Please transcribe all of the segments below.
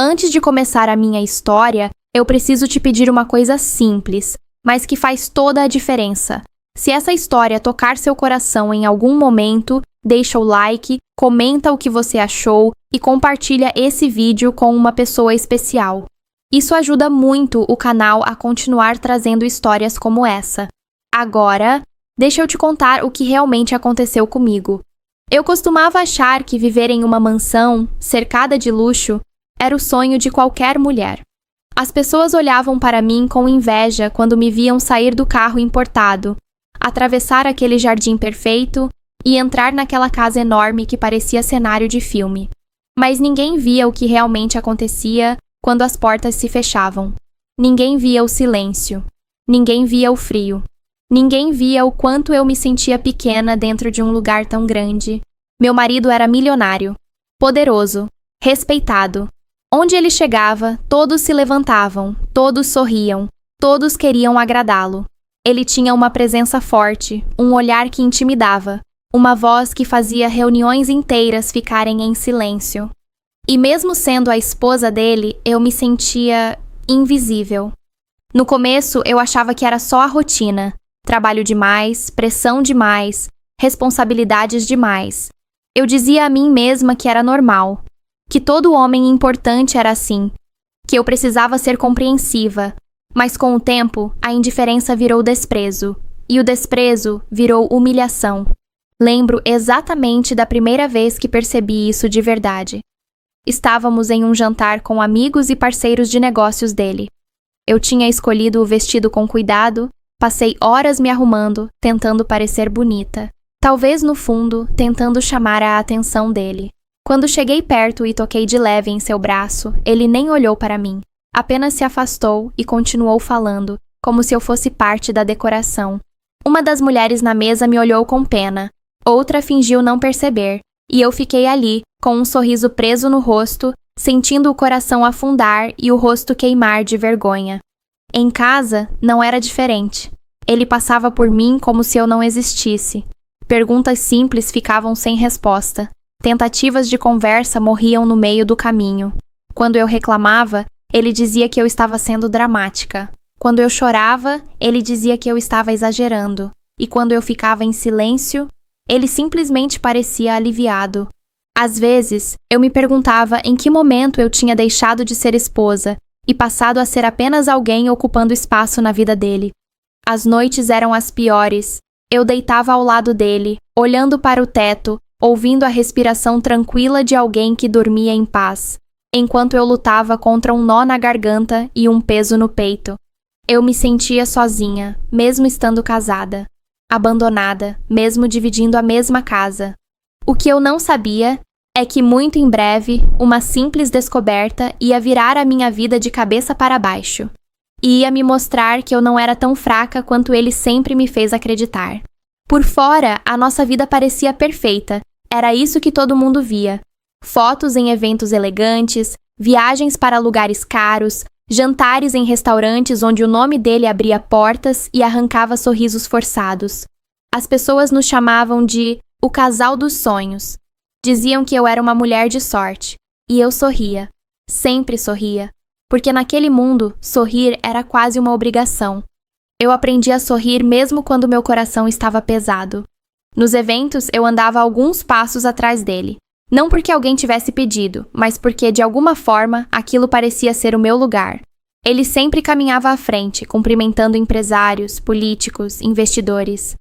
Antes de começar a minha história, eu preciso te pedir uma coisa simples, mas que faz toda a diferença. Se essa história tocar seu coração em algum momento, deixa o like, comenta o que você achou e compartilha esse vídeo com uma pessoa especial. Isso ajuda muito o canal a continuar trazendo histórias como essa. Agora, deixa eu te contar o que realmente aconteceu comigo. Eu costumava achar que viver em uma mansão, cercada de luxo, era o sonho de qualquer mulher. As pessoas olhavam para mim com inveja quando me viam sair do carro importado, atravessar aquele jardim perfeito e entrar naquela casa enorme que parecia cenário de filme. Mas ninguém via o que realmente acontecia quando as portas se fechavam. Ninguém via o silêncio. Ninguém via o frio. Ninguém via o quanto eu me sentia pequena dentro de um lugar tão grande. Meu marido era milionário, poderoso, respeitado. Onde ele chegava, todos se levantavam, todos sorriam, todos queriam agradá-lo. Ele tinha uma presença forte, um olhar que intimidava, uma voz que fazia reuniões inteiras ficarem em silêncio. E mesmo sendo a esposa dele, eu me sentia invisível. No começo, eu achava que era só a rotina, trabalho demais, pressão demais, responsabilidades demais. Eu dizia a mim mesma que era normal, que todo homem importante era assim, que eu precisava ser compreensiva, mas com o tempo a indiferença virou desprezo, e o desprezo virou humilhação. Lembro exatamente da primeira vez que percebi isso de verdade. Estávamos em um jantar com amigos e parceiros de negócios dele. Eu tinha escolhido o vestido com cuidado, passei horas me arrumando, tentando parecer bonita, talvez no fundo tentando chamar a atenção dele. Quando cheguei perto e toquei de leve em seu braço, ele nem olhou para mim. Apenas se afastou e continuou falando, como se eu fosse parte da decoração. Uma das mulheres na mesa me olhou com pena, outra fingiu não perceber, e eu fiquei ali, com um sorriso preso no rosto, sentindo o coração afundar e o rosto queimar de vergonha. Em casa, não era diferente. Ele passava por mim como se eu não existisse. Perguntas simples ficavam sem resposta. Tentativas de conversa morriam no meio do caminho. Quando eu reclamava, ele dizia que eu estava sendo dramática. Quando eu chorava, ele dizia que eu estava exagerando. E quando eu ficava em silêncio, ele simplesmente parecia aliviado. Às vezes, eu me perguntava em que momento eu tinha deixado de ser esposa e passado a ser apenas alguém ocupando espaço na vida dele. As noites eram as piores. Eu deitava ao lado dele, olhando para o teto, ouvindo a respiração tranquila de alguém que dormia em paz, enquanto eu lutava contra um nó na garganta e um peso no peito. Eu me sentia sozinha, mesmo estando casada, abandonada, mesmo dividindo a mesma casa. O que eu não sabia é que muito em breve, uma simples descoberta ia virar a minha vida de cabeça para baixo, e ia me mostrar que eu não era tão fraca quanto ele sempre me fez acreditar. Por fora, a nossa vida parecia perfeita. Era isso que todo mundo via. Fotos em eventos elegantes, viagens para lugares caros, jantares em restaurantes onde o nome dele abria portas e arrancava sorrisos forçados. As pessoas nos chamavam de o casal dos sonhos. Diziam que eu era uma mulher de sorte. E eu sorria. Sempre sorria. Porque naquele mundo, sorrir era quase uma obrigação. Eu aprendi a sorrir mesmo quando meu coração estava pesado. Nos eventos, eu andava alguns passos atrás dele. Não porque alguém tivesse pedido, mas porque, de alguma forma, aquilo parecia ser o meu lugar. Ele sempre caminhava à frente, cumprimentando empresários, políticos, investidores.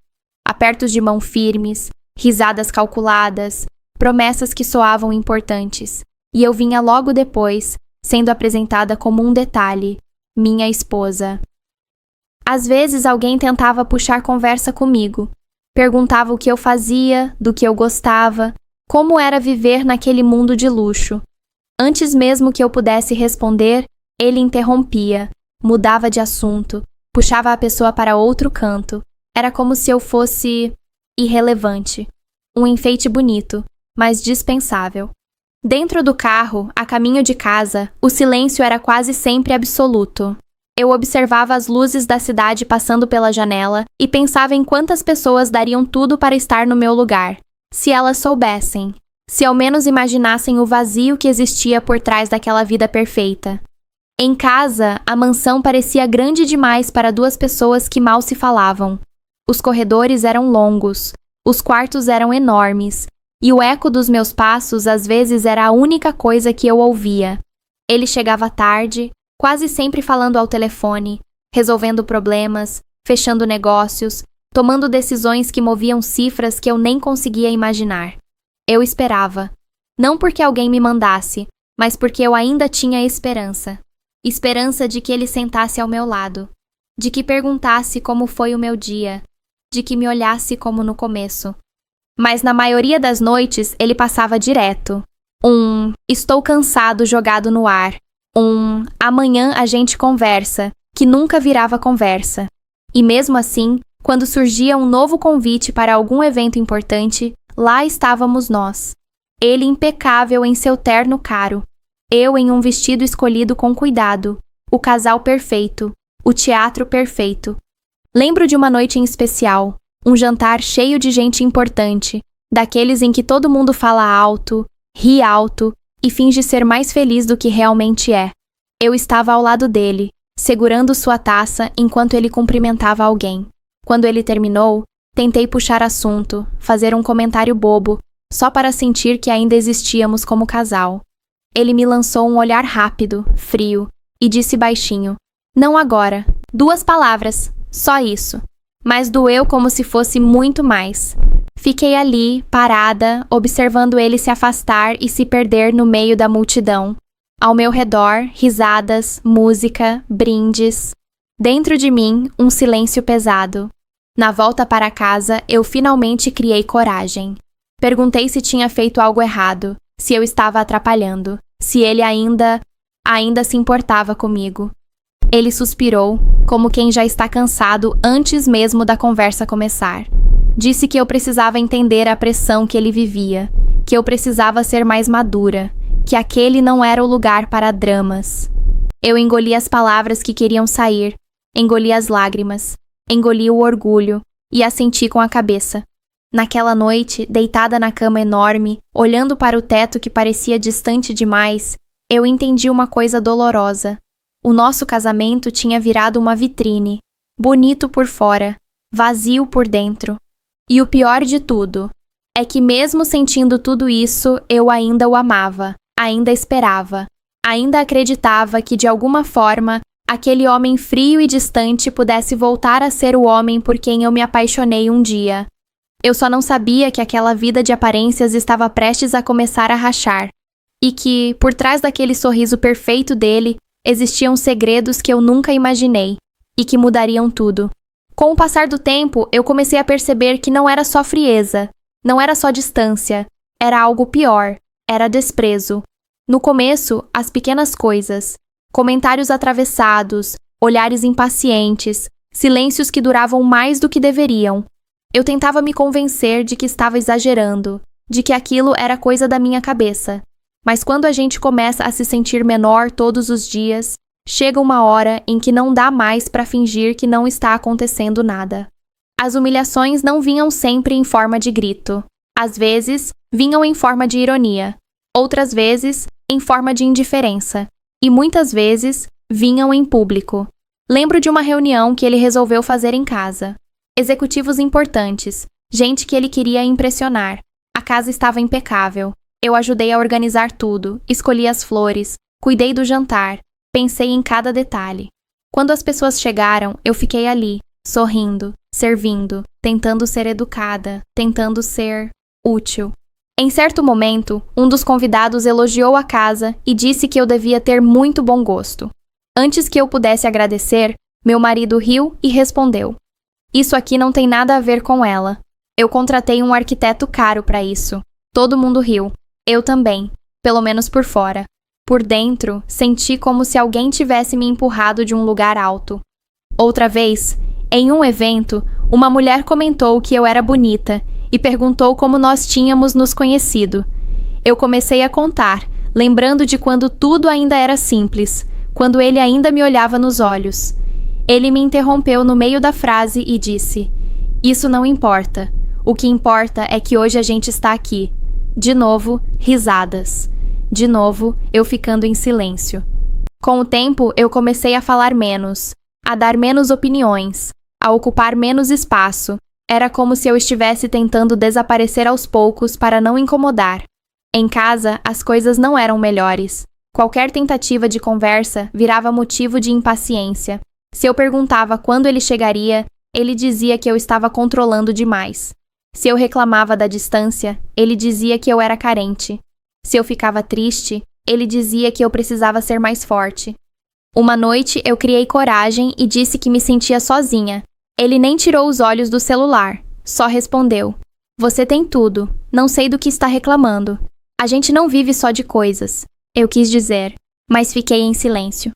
Apertos de mão firmes, risadas calculadas, promessas que soavam importantes. E eu vinha logo depois, sendo apresentada como um detalhe, minha esposa. Às vezes alguém tentava puxar conversa comigo. Perguntava o que eu fazia, do que eu gostava, como era viver naquele mundo de luxo. Antes mesmo que eu pudesse responder, ele interrompia, mudava de assunto, puxava a pessoa para outro canto. Era como se eu fosse irrelevante. Um enfeite bonito, mas dispensável. Dentro do carro, a caminho de casa, o silêncio era quase sempre absoluto. Eu observava as luzes da cidade passando pela janela e pensava em quantas pessoas dariam tudo para estar no meu lugar, se elas soubessem. Se ao menos imaginassem o vazio que existia por trás daquela vida perfeita. Em casa, a mansão parecia grande demais para duas pessoas que mal se falavam. Os corredores eram longos, os quartos eram enormes, e o eco dos meus passos às vezes era a única coisa que eu ouvia. Ele chegava tarde, quase sempre falando ao telefone, resolvendo problemas, fechando negócios, tomando decisões que moviam cifras que eu nem conseguia imaginar. Eu esperava, não porque alguém me mandasse, mas porque eu ainda tinha esperança. Esperança de que ele sentasse ao meu lado, de que perguntasse como foi o meu dia, de que me olhasse como no começo. Mas na maioria das noites ele passava direto. Estou cansado jogado no ar. Amanhã a gente conversa, que nunca virava conversa. E mesmo assim, quando surgia um novo convite para algum evento importante, lá estávamos nós. Ele impecável em seu terno caro. Eu em um vestido escolhido com cuidado. O casal perfeito. O teatro perfeito. Lembro de uma noite em especial. Um jantar cheio de gente importante. Daqueles em que todo mundo fala alto, ri alto e finge ser mais feliz do que realmente é. Eu estava ao lado dele, segurando sua taça enquanto ele cumprimentava alguém. Quando ele terminou, tentei puxar assunto, fazer um comentário bobo, só para sentir que ainda existíamos como casal. Ele me lançou um olhar rápido, frio, e disse baixinho: "Não agora. 2 palavras, só isso." Mas doeu como se fosse muito mais. Fiquei ali, parada, observando ele se afastar e se perder no meio da multidão. Ao meu redor, risadas, música, brindes. Dentro de mim, um silêncio pesado. Na volta para casa, eu finalmente criei coragem. Perguntei se tinha feito algo errado, se eu estava atrapalhando, se ele ainda se importava comigo. Ele suspirou, como quem já está cansado antes mesmo da conversa começar. Disse que eu precisava entender a pressão que ele vivia, que eu precisava ser mais madura, que aquele não era o lugar para dramas. Eu engoli as palavras que queriam sair, engoli as lágrimas, engoli o orgulho e assenti com a cabeça. Naquela noite, deitada na cama enorme, olhando para o teto que parecia distante demais, eu entendi uma coisa dolorosa. O nosso casamento tinha virado uma vitrine, bonito por fora, vazio por dentro. E o pior de tudo é que mesmo sentindo tudo isso, eu ainda o amava, ainda esperava, ainda acreditava que de alguma forma aquele homem frio e distante pudesse voltar a ser o homem por quem eu me apaixonei um dia. Eu só não sabia que aquela vida de aparências estava prestes a começar a rachar, e que, por trás daquele sorriso perfeito dele, existiam segredos que eu nunca imaginei, e que mudariam tudo. Com o passar do tempo, eu comecei a perceber que não era só frieza, não era só distância, era algo pior, era desprezo. No começo, as pequenas coisas, comentários atravessados, olhares impacientes, silêncios que duravam mais do que deveriam. Eu tentava me convencer de que estava exagerando, de que aquilo era coisa da minha cabeça. Mas quando a gente começa a se sentir menor todos os dias, chega uma hora em que não dá mais para fingir que não está acontecendo nada. As humilhações não vinham sempre em forma de grito. Às vezes, vinham em forma de ironia. Outras vezes, em forma de indiferença. E muitas vezes, vinham em público. Lembro de uma reunião que ele resolveu fazer em casa. Executivos importantes, gente que ele queria impressionar. A casa estava impecável. Eu ajudei a organizar tudo, escolhi as flores, cuidei do jantar, pensei em cada detalhe. Quando as pessoas chegaram, eu fiquei ali, sorrindo, servindo, tentando ser educada, tentando ser útil. Em certo momento, um dos convidados elogiou a casa e disse que eu devia ter muito bom gosto. Antes que eu pudesse agradecer, meu marido riu e respondeu: "Isso aqui não tem nada a ver com ela. Eu contratei um arquiteto caro para isso." Todo mundo riu. Eu também, pelo menos por fora. Por dentro, senti como se alguém tivesse me empurrado de um lugar alto. Outra vez, em um evento, uma mulher comentou que eu era bonita e perguntou como nós tínhamos nos conhecido. Eu comecei a contar, lembrando de quando tudo ainda era simples, quando ele ainda me olhava nos olhos. Ele me interrompeu no meio da frase e disse: "Isso não importa. O que importa é que hoje a gente está aqui. De novo, risadas. De novo, eu ficando em silêncio. Com o tempo, eu comecei a falar menos, a dar menos opiniões, a ocupar menos espaço. Era como se eu estivesse tentando desaparecer aos poucos para não incomodar. Em casa, as coisas não eram melhores. Qualquer tentativa de conversa virava motivo de impaciência. Se eu perguntava quando ele chegaria, ele dizia que eu estava controlando demais. Se eu reclamava da distância, ele dizia que eu era carente. Se eu ficava triste, ele dizia que eu precisava ser mais forte. Uma noite, eu criei coragem e disse que me sentia sozinha. Ele nem tirou os olhos do celular, só respondeu: "Você tem tudo, não sei do que está reclamando. A gente não vive só de coisas." Eu quis dizer, mas fiquei em silêncio.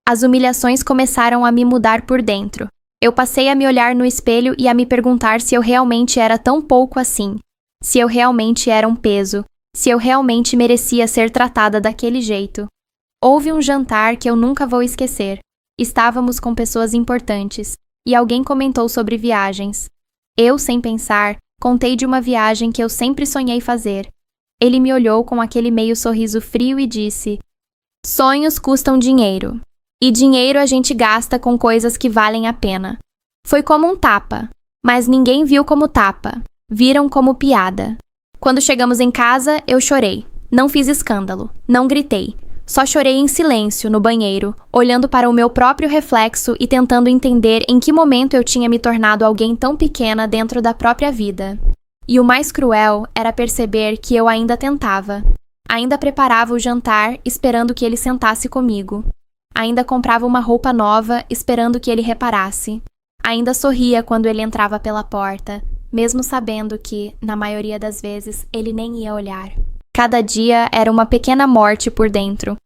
As humilhações começaram a me mudar por dentro. Eu passei a me olhar no espelho e a me perguntar se eu realmente era tão pouco assim, se eu realmente era um peso, se eu realmente merecia ser tratada daquele jeito. Houve um jantar que eu nunca vou esquecer. Estávamos com pessoas importantes, e alguém comentou sobre viagens. Eu, sem pensar, contei de uma viagem que eu sempre sonhei fazer. Ele me olhou com aquele meio sorriso frio e disse: "Sonhos custam dinheiro. E dinheiro a gente gasta com coisas que valem a pena." Foi como um tapa, mas ninguém viu como tapa. Viram como piada. Quando chegamos em casa, eu chorei. Não fiz escândalo, não gritei. Só chorei em silêncio, no banheiro, olhando para o meu próprio reflexo e tentando entender em que momento eu tinha me tornado alguém tão pequena dentro da própria vida. E o mais cruel era perceber que eu ainda tentava. Ainda preparava o jantar, esperando que ele sentasse comigo. Ainda comprava uma roupa nova, esperando que ele reparasse. Ainda sorria quando ele entrava pela porta, mesmo sabendo que, na maioria das vezes, ele nem ia olhar. Cada dia era uma pequena morte por dentro.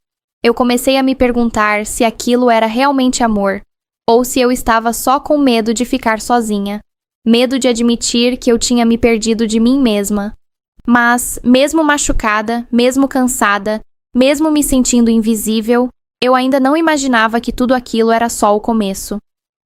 Eu comecei a me perguntar se aquilo era realmente amor, ou se eu estava só com medo de ficar sozinha, medo de admitir que eu tinha me perdido de mim mesma. Mas, mesmo machucada, mesmo cansada, mesmo me sentindo invisível, eu ainda não imaginava que tudo aquilo era só o começo.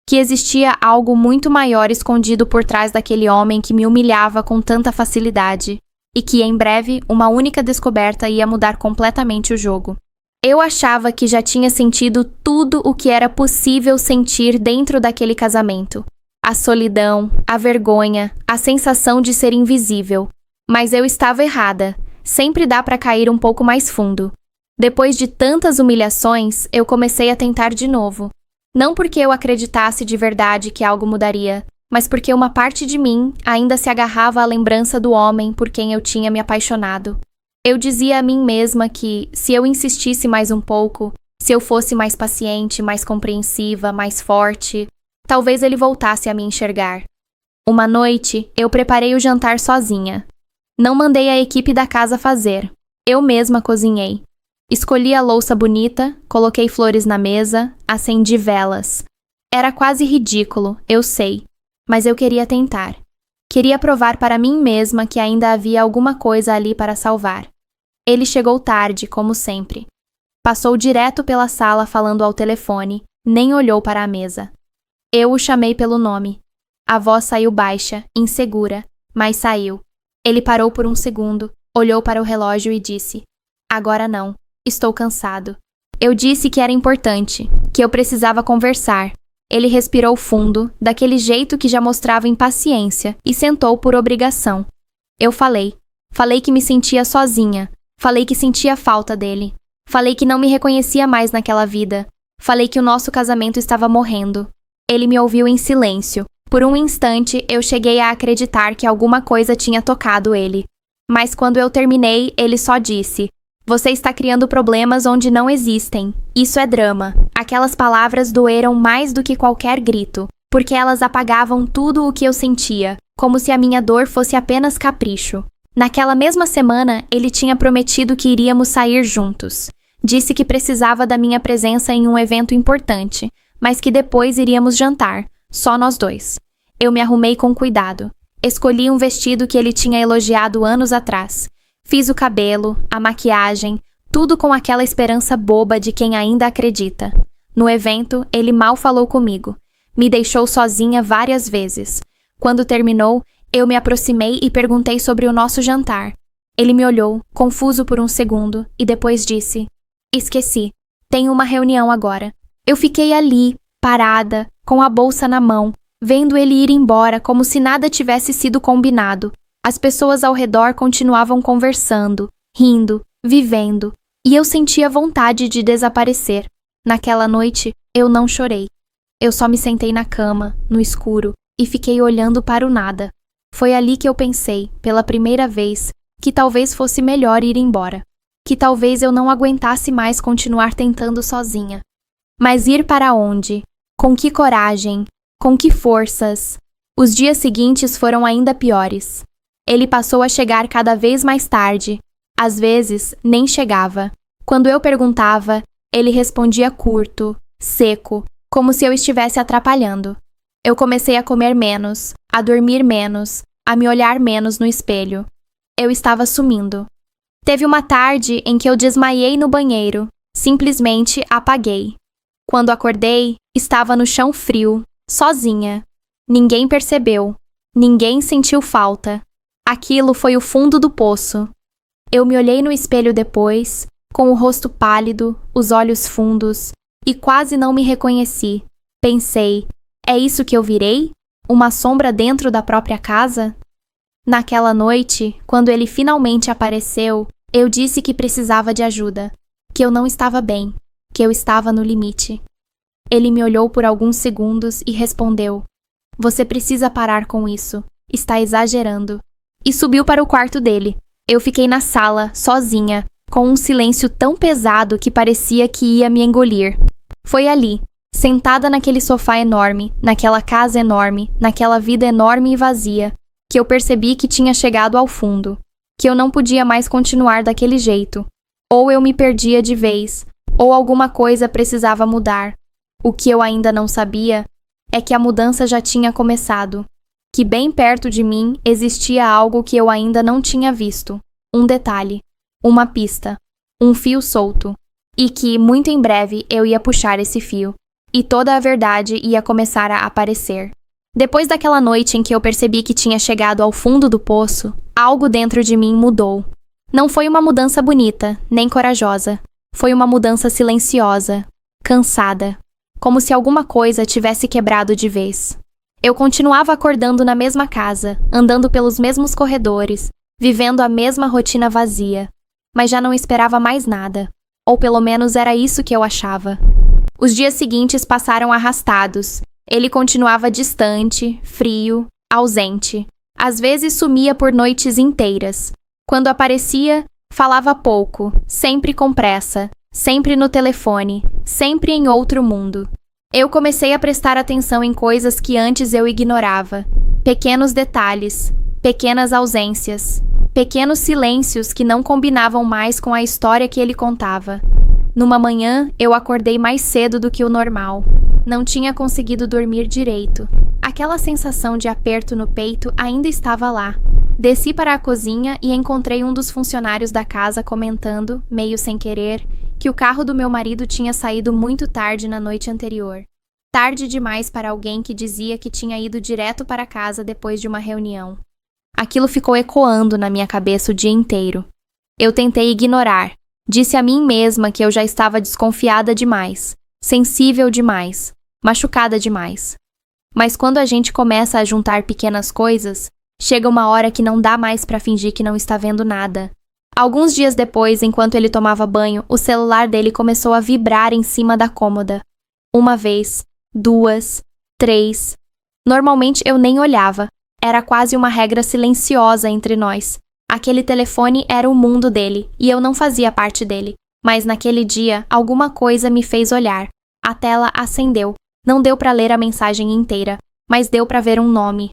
Que existia algo muito maior escondido por trás daquele homem que me humilhava com tanta facilidade. E que, em breve, uma única descoberta ia mudar completamente o jogo. Eu achava que já tinha sentido tudo o que era possível sentir dentro daquele casamento. A solidão, a vergonha, a sensação de ser invisível. Mas eu estava errada. Sempre dá para cair um pouco mais fundo. Depois de tantas humilhações, eu comecei a tentar de novo. Não porque eu acreditasse de verdade que algo mudaria, mas porque uma parte de mim ainda se agarrava à lembrança do homem por quem eu tinha me apaixonado. Eu dizia a mim mesma que, se eu insistisse mais um pouco, se eu fosse mais paciente, mais compreensiva, mais forte, talvez ele voltasse a me enxergar. Uma noite, eu preparei o jantar sozinha. Não mandei a equipe da casa fazer. Eu mesma cozinhei. Escolhi a louça bonita, coloquei flores na mesa, acendi velas. Era quase ridículo, eu sei. Mas eu queria tentar. Queria provar para mim mesma que ainda havia alguma coisa ali para salvar. Ele chegou tarde, como sempre. Passou direto pela sala falando ao telefone, nem olhou para a mesa. Eu o chamei pelo nome. A voz saiu baixa, insegura, mas saiu. Ele parou por um segundo, olhou para o relógio e disse: "Agora não, estou cansado." Eu disse que era importante, que eu precisava conversar. Ele respirou fundo, daquele jeito que já mostrava impaciência, e sentou por obrigação. Eu falei. Falei que me sentia sozinha. Falei que sentia falta dele. Falei que não me reconhecia mais naquela vida. Falei que o nosso casamento estava morrendo. Ele me ouviu em silêncio. Por um instante, eu cheguei a acreditar que alguma coisa tinha tocado ele. Mas quando eu terminei, ele só disse: "Você está criando problemas onde não existem. Isso é drama." Aquelas palavras doeram mais do que qualquer grito, porque elas apagavam tudo o que eu sentia, como se a minha dor fosse apenas capricho. Naquela mesma semana, ele tinha prometido que iríamos sair juntos. Disse que precisava da minha presença em um evento importante, mas que depois iríamos jantar, só nós dois. Eu me arrumei com cuidado. Escolhi um vestido que ele tinha elogiado anos atrás. Fiz o cabelo, a maquiagem, tudo com aquela esperança boba de quem ainda acredita. No evento, ele mal falou comigo. Me deixou sozinha várias vezes. Quando terminou, eu me aproximei e perguntei sobre o nosso jantar. Ele me olhou, confuso por um segundo, e depois disse: Esqueci. Tenho uma reunião agora. Eu fiquei ali, parada, com a bolsa na mão, vendo ele ir embora como se nada tivesse sido combinado. As pessoas ao redor continuavam conversando, rindo, vivendo, e eu sentia vontade de desaparecer. Naquela noite, eu não chorei. Eu só me sentei na cama, no escuro, e fiquei olhando para o nada. Foi ali que eu pensei, pela primeira vez, que talvez fosse melhor ir embora. Que talvez eu não aguentasse mais continuar tentando sozinha. Mas ir para onde? Com que coragem? Com que forças? Os dias seguintes foram ainda piores. Ele passou a chegar cada vez mais tarde. Às vezes, nem chegava. Quando eu perguntava, ele respondia curto, seco, como se eu estivesse atrapalhando. Eu comecei a comer menos, a dormir menos, a me olhar menos no espelho. Eu estava sumindo. Teve uma tarde em que eu desmaiei no banheiro. Simplesmente apaguei. Quando acordei, estava no chão frio, sozinha. Ninguém percebeu. Ninguém sentiu falta. Aquilo foi o fundo do poço. Eu me olhei no espelho depois, com o rosto pálido, os olhos fundos, e quase não me reconheci. Pensei, é isso que eu virei? Uma sombra dentro da própria casa? Naquela noite, quando ele finalmente apareceu, eu disse que precisava de ajuda, que eu não estava bem, que eu estava no limite. Ele me olhou por alguns segundos e respondeu: Você precisa parar com isso, está exagerando. E subiu para o quarto dele. Eu fiquei na sala, sozinha, com um silêncio tão pesado que parecia que ia me engolir. Foi ali, sentada naquele sofá enorme, naquela casa enorme, naquela vida enorme e vazia, que eu percebi que tinha chegado ao fundo, que eu não podia mais continuar daquele jeito. Ou eu me perdia de vez, ou alguma coisa precisava mudar. O que eu ainda não sabia é que a mudança já tinha começado, que bem perto de mim existia algo que eu ainda não tinha visto, um detalhe, uma pista, um fio solto, e que, muito em breve, eu ia puxar esse fio, e toda a verdade ia começar a aparecer. Depois daquela noite em que eu percebi que tinha chegado ao fundo do poço, algo dentro de mim mudou. Não foi uma mudança bonita, nem corajosa. Foi uma mudança silenciosa, cansada, como se alguma coisa tivesse quebrado de vez. Eu continuava acordando na mesma casa, andando pelos mesmos corredores, vivendo a mesma rotina vazia, mas já não esperava mais nada, ou pelo menos era isso que eu achava. Os dias seguintes passaram arrastados. Ele continuava distante, frio, ausente. Às vezes sumia por noites inteiras. Quando aparecia, falava pouco, sempre com pressa, sempre no telefone, sempre em outro mundo. Eu comecei a prestar atenção em coisas que antes eu ignorava. Pequenos detalhes, pequenas ausências, pequenos silêncios que não combinavam mais com a história que ele contava. Numa manhã, eu acordei mais cedo do que o normal. Não tinha conseguido dormir direito. Aquela sensação de aperto no peito ainda estava lá. Desci para a cozinha e encontrei um dos funcionários da casa comentando, meio sem querer, que o carro do meu marido tinha saído muito tarde na noite anterior. Tarde demais para alguém que dizia que tinha ido direto para casa depois de uma reunião. Aquilo ficou ecoando na minha cabeça o dia inteiro. Eu tentei ignorar. Disse a mim mesma que eu já estava desconfiada demais, sensível demais, machucada demais. Mas quando a gente começa a juntar pequenas coisas, chega uma hora que não dá mais para fingir que não está vendo nada. Alguns dias depois, enquanto ele tomava banho, o celular dele começou a vibrar em cima da cômoda. Uma vez, 2, 3. Normalmente eu nem olhava. Era quase uma regra silenciosa entre nós. Aquele telefone era o mundo dele, e eu não fazia parte dele. Mas naquele dia, alguma coisa me fez olhar. A tela acendeu. Não deu para ler a mensagem inteira, mas deu para ver um nome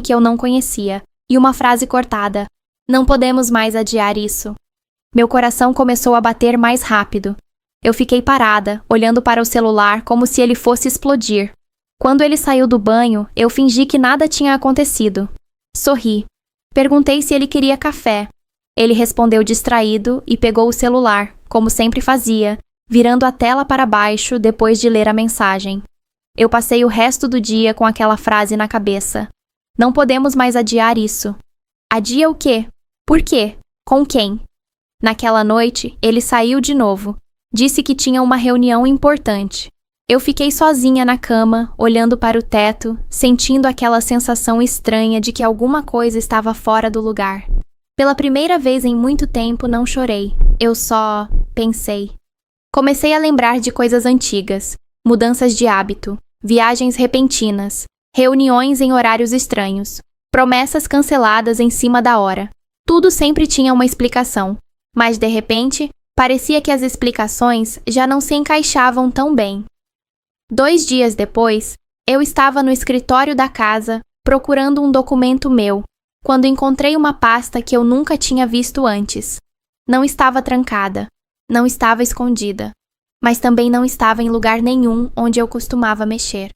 que eu não conhecia, e uma frase cortada. Não podemos mais adiar isso. Meu coração começou a bater mais rápido. Eu fiquei parada, olhando para o celular como se ele fosse explodir. Quando ele saiu do banho, eu fingi que nada tinha acontecido. Sorri. Perguntei se ele queria café. Ele respondeu distraído e pegou o celular, como sempre fazia, virando a tela para baixo depois de ler a mensagem. Eu passei o resto do dia com aquela frase na cabeça. Não podemos mais adiar isso. Adia o quê? Por quê? Com quem? Naquela noite, ele saiu de novo. Disse que tinha uma reunião importante. Eu fiquei sozinha na cama, olhando para o teto, sentindo aquela sensação estranha de que alguma coisa estava fora do lugar. Pela primeira vez em muito tempo, não chorei. Eu só pensei. Comecei a lembrar de coisas antigas, mudanças de hábito, viagens repentinas, reuniões em horários estranhos, promessas canceladas em cima da hora. Tudo sempre tinha uma explicação, mas de repente, parecia que as explicações já não se encaixavam tão bem. 2 dias depois, eu estava no escritório da casa, procurando um documento meu, quando encontrei uma pasta que eu nunca tinha visto antes. Não estava trancada, não estava escondida, mas também não estava em lugar nenhum onde eu costumava mexer.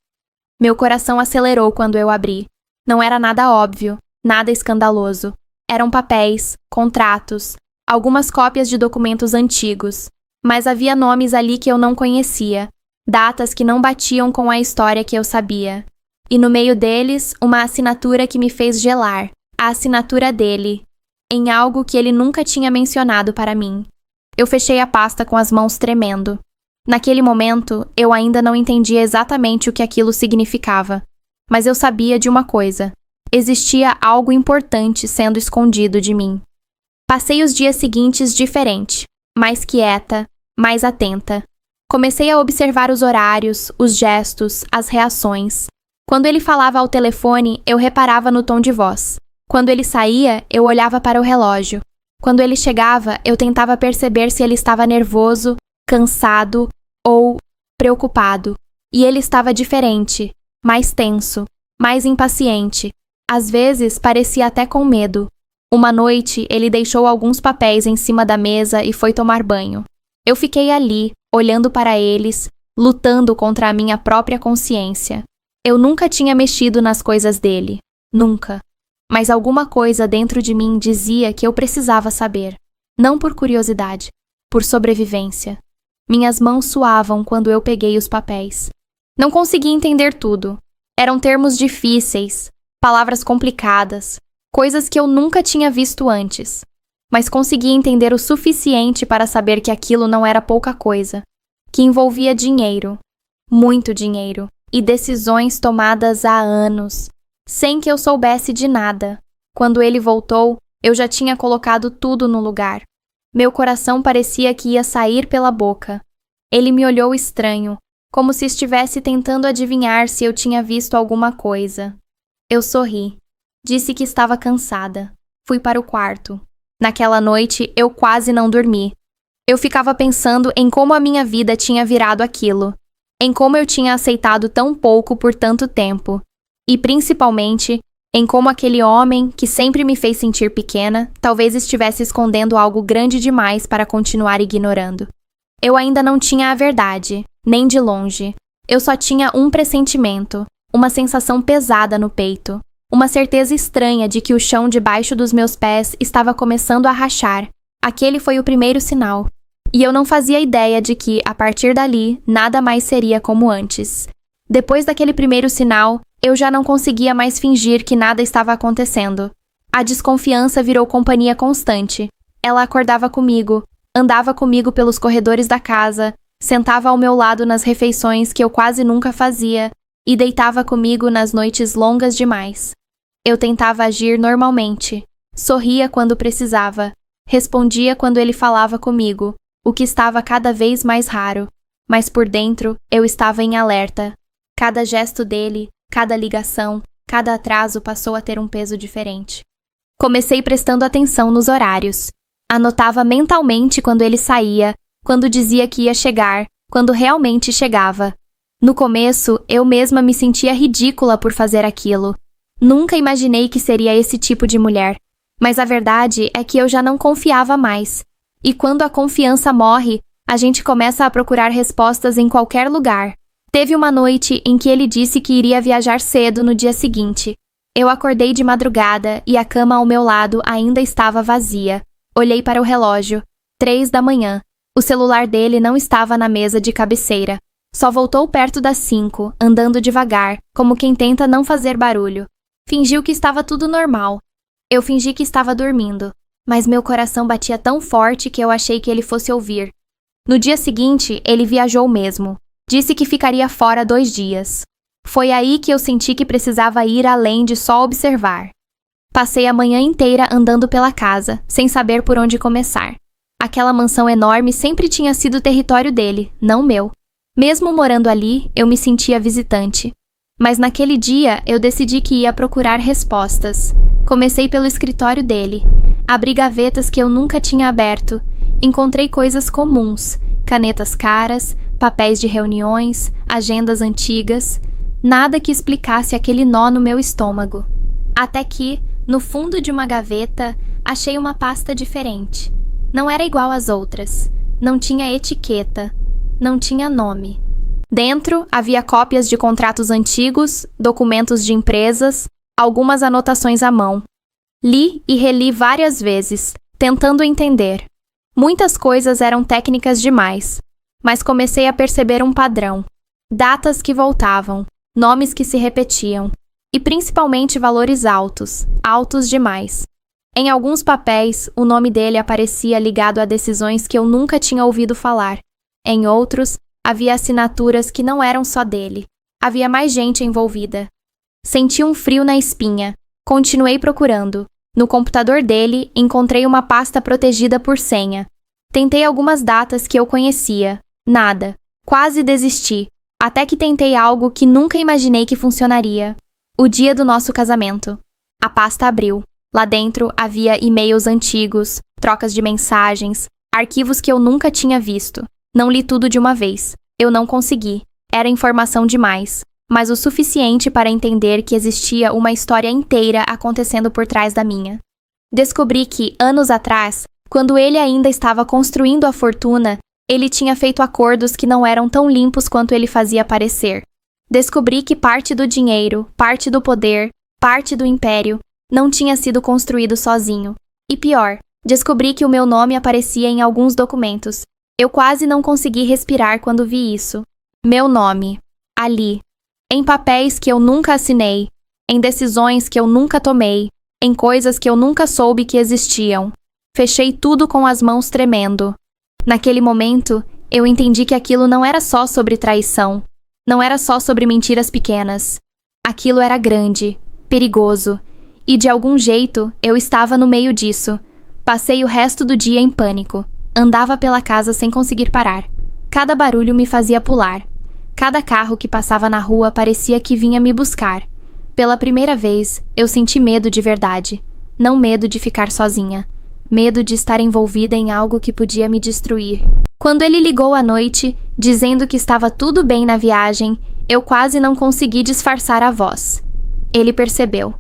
Meu coração acelerou quando eu abri. Não era nada óbvio, nada escandaloso. Eram papéis, contratos, algumas cópias de documentos antigos, mas havia nomes ali que eu não conhecia, datas que não batiam com a história que eu sabia. E no meio deles, uma assinatura que me fez gelar, a assinatura dele, em algo que ele nunca tinha mencionado para mim. Eu fechei a pasta com as mãos tremendo. Naquele momento, eu ainda não entendia exatamente o que aquilo significava, mas eu sabia de uma coisa. Existia algo importante sendo escondido de mim. Passei os dias seguintes diferente, mais quieta, mais atenta. Comecei a observar os horários, os gestos, as reações. Quando ele falava ao telefone, eu reparava no tom de voz. Quando ele saía, eu olhava para o relógio. Quando ele chegava, eu tentava perceber se ele estava nervoso, cansado ou preocupado. E ele estava diferente, mais tenso, mais impaciente. Às vezes, parecia até com medo. Uma noite, ele deixou alguns papéis em cima da mesa e foi tomar banho. Eu fiquei ali, olhando para eles, lutando contra a minha própria consciência. Eu nunca tinha mexido nas coisas dele. Nunca. Mas alguma coisa dentro de mim dizia que eu precisava saber. Não por curiosidade, por sobrevivência. Minhas mãos suavam quando eu peguei os papéis. Não conseguia entender tudo. Eram termos difíceis, palavras complicadas, coisas que eu nunca tinha visto antes. Mas conseguia entender o suficiente para saber que aquilo não era pouca coisa, que envolvia dinheiro, muito dinheiro, e decisões tomadas há anos, sem que eu soubesse de nada. Quando ele voltou, eu já tinha colocado tudo no lugar. Meu coração parecia que ia sair pela boca. Ele me olhou estranho, como se estivesse tentando adivinhar se eu tinha visto alguma coisa. Eu sorri. Disse que estava cansada. Fui para o quarto. Naquela noite, eu quase não dormi. Eu ficava pensando em como a minha vida tinha virado aquilo, em como eu tinha aceitado tão pouco por tanto tempo, e principalmente em como aquele homem, que sempre me fez sentir pequena, talvez estivesse escondendo algo grande demais para continuar ignorando. Eu ainda não tinha a verdade, nem de longe. Eu só tinha um pressentimento, uma sensação pesada no peito, uma certeza estranha de que o chão debaixo dos meus pés estava começando a rachar. Aquele foi o primeiro sinal. E eu não fazia ideia de que, a partir dali, nada mais seria como antes. Depois daquele primeiro sinal, eu já não conseguia mais fingir que nada estava acontecendo. A desconfiança virou companhia constante. Ela acordava comigo, andava comigo pelos corredores da casa, sentava ao meu lado nas refeições que eu quase nunca fazia e deitava comigo nas noites longas demais. Eu tentava agir normalmente, sorria quando precisava, respondia quando ele falava comigo, o que estava cada vez mais raro, mas por dentro eu estava em alerta. Cada gesto dele, cada ligação, cada atraso passou a ter um peso diferente. Comecei prestando atenção nos horários. Anotava mentalmente quando ele saía, quando dizia que ia chegar, quando realmente chegava. No começo, eu mesma me sentia ridícula por fazer aquilo. Nunca imaginei que seria esse tipo de mulher. Mas a verdade é que eu já não confiava mais. E quando a confiança morre, a gente começa a procurar respostas em qualquer lugar. Teve uma noite em que ele disse que iria viajar cedo no dia seguinte. Eu acordei de madrugada e a cama ao meu lado ainda estava vazia. Olhei para o relógio. 3 da manhã. O celular dele não estava na mesa de cabeceira. Só voltou perto das 5, andando devagar, como quem tenta não fazer barulho. Fingiu que estava tudo normal. Eu fingi que estava dormindo. mas meu coração batia tão forte que eu achei que ele fosse ouvir. No dia seguinte, ele viajou mesmo. Disse que ficaria fora 2 dias. Foi aí que eu senti que precisava ir além de só observar. Passei a manhã inteira andando pela casa, sem saber por onde começar. Aquela mansão enorme sempre tinha sido território dele, não meu. Mesmo morando ali, eu me sentia visitante. Mas naquele dia, eu decidi que ia procurar respostas. Comecei pelo escritório dele. Abri gavetas que eu nunca tinha aberto. Encontrei coisas comuns, canetas caras, papéis de reuniões, agendas antigas. Nada que explicasse aquele nó no meu estômago. Até que, no fundo de uma gaveta, achei uma pasta diferente. Não era igual às outras. Não tinha etiqueta. Não tinha nome. Dentro, havia cópias de contratos antigos, documentos de empresas, algumas anotações à mão. Li e reli várias vezes, tentando entender. Muitas coisas eram técnicas demais, mas comecei a perceber um padrão. Datas que voltavam, nomes que se repetiam, e principalmente valores altos, altos demais. Em alguns papéis, o nome dele aparecia ligado a decisões que eu nunca tinha ouvido falar. Em outros, havia assinaturas que não eram só dele. Havia mais gente envolvida. Senti um frio na espinha. Continuei procurando. No computador dele, encontrei uma pasta protegida por senha. Tentei algumas datas que eu conhecia. Nada. Quase desisti. Até que tentei algo que nunca imaginei que funcionaria. O dia do nosso casamento. A pasta abriu. Lá dentro havia e-mails antigos, trocas de mensagens, arquivos que eu nunca tinha visto. Não li tudo de uma vez. Eu não consegui. Era informação demais, mas o suficiente para entender que existia uma história inteira acontecendo por trás da minha. Descobri que, anos atrás, quando ele ainda estava construindo a fortuna, ele tinha feito acordos que não eram tão limpos quanto ele fazia parecer. Descobri que parte do dinheiro, parte do poder, parte do império, não tinha sido construído sozinho. E pior, descobri que o meu nome aparecia em alguns documentos. Eu quase não consegui respirar quando vi isso. Meu nome. Ali. Em papéis que eu nunca assinei. Em decisões que eu nunca tomei. Em coisas que eu nunca soube que existiam. Fechei tudo com as mãos tremendo. Naquele momento, eu entendi que aquilo não era só sobre traição. Não era só sobre mentiras pequenas. Aquilo era grande, perigoso. E de algum jeito, eu estava no meio disso. Passei o resto do dia em pânico. Andava pela casa sem conseguir parar. Cada barulho me fazia pular. Cada carro que passava na rua parecia que vinha me buscar. Pela primeira vez, eu senti medo de verdade. Não medo de ficar sozinha. Medo de estar envolvida em algo que podia me destruir. Quando ele ligou à noite, dizendo que estava tudo bem na viagem, eu quase não consegui disfarçar a voz. Ele percebeu.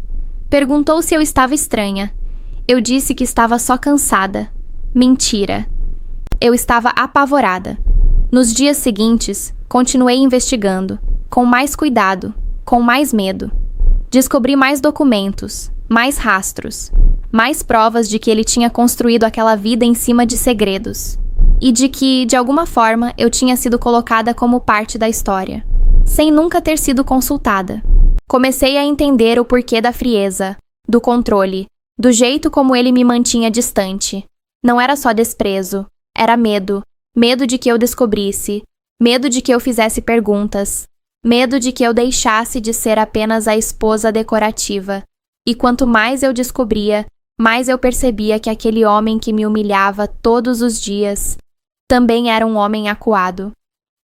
Perguntou se eu estava estranha. Eu disse que estava só cansada. Mentira. Eu estava apavorada. Nos dias seguintes, continuei investigando, com mais cuidado, com mais medo. Descobri mais documentos, mais rastros, mais provas de que ele tinha construído aquela vida em cima de segredos. E de que, de alguma forma, eu tinha sido colocada como parte da história, sem nunca ter sido consultada. Comecei a entender o porquê da frieza, do controle, do jeito como ele me mantinha distante. Não era só desprezo. Era medo. Medo de que eu descobrisse. Medo de que eu fizesse perguntas. Medo de que eu deixasse de ser apenas a esposa decorativa. E quanto mais eu descobria, mais eu percebia que aquele homem que me humilhava todos os dias também era um homem acuado.